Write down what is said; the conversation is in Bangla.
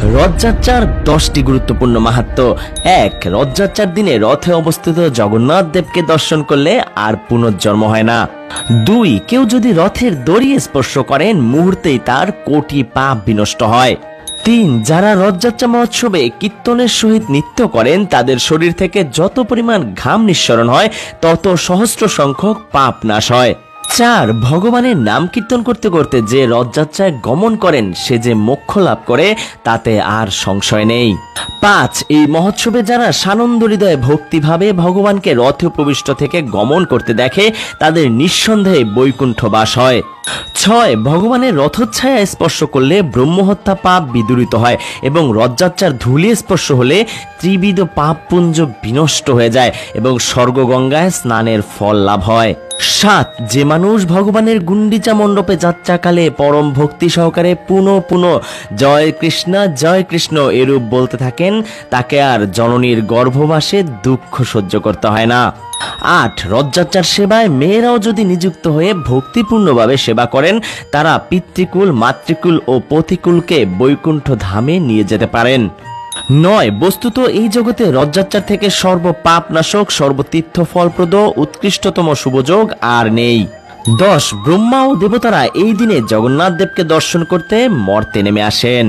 রথযাত্রার 10টি গুরুত্বপূর্ণ মাহাত্ম্য। 1. রথযাত্রার দিনে রথে অবস্থিত জগন্নাথ দেবকে দর্শন করলে আর পুনর্জন্ম হয় না। 2. কেউ যদি রথের দড়ি স্পর্শ করেন মুহূর্তেই তার কোটি পাপ বিনষ্ট হয়। 3. যারা রথযাত্রা মহোৎসবে কীর্তনের সহিত নৃত্য করেন তাদের শরীর থেকে যত পরিমাণ ঘাম নিঃসরণ হয় তত সহস্র সংখ্যক পাপ নাশ হয়। 4. ভগবানের নাম কীর্তন করতে করতে যে রথযাত্রায় গমন করেন সে যে মোক্ষ লাভ করে তাতে আর সংশয় নেই। 5. এই মহোৎসবে যারা সানন্দ হৃদয়ে ভক্তিভাবে ভগবানকে রথে উপবিষ্ট থেকে গমন করতে দেখে তাদের নিঃসন্দেহে বৈকুণ্ঠ বাস হয়। 6. ভগবানের রথচ্ছায়া স্পর্শ করলে ব্রহ্মহত্যা পাপ বিদূরিত হয় এবং রথযাত্রার ধূলি স্পর্শ হলে ত্রিবিধ পাপপুঞ্জ বিনষ্ট হয়ে যায় এবং স্বর্গগঙ্গায় স্নানের ফল লাভ হয়। 7. যে মানুষ ভগবানের গুন্ডিচা মণ্ডপে যাত্রাকালে পরম ভক্তি সহকারে পুনঃ পুনঃ জয় কৃষ্ণ এরূপ বলতে থাকেন তাকে আর জননীর গর্ভবাসে দুঃখ সহ্য করতে হয় না। 8. রথযাত্রার সেবায় মেয়েরাও যদি নিযুক্ত হয়ে ভক্তিপূর্ণভাবে সেবা করেন তারা পিতৃকুল মাতৃকুল ও পতিকুলকে বৈকুণ্ঠ ধামে নিয়ে যেতে পারেন। 9. বস্তুত এই জগতে রথযাত্রা থেকে সর্বপাপনাশক সর্বতীর্থ ফলপ্রদ উৎকৃষ্টতম শুভযোগ আর নেই। 10. ব্রহ্মা ও দেবতারা এই দিনে জগন্নাথ দেবকে দর্শন করতে মর্তে নেমে আসেন।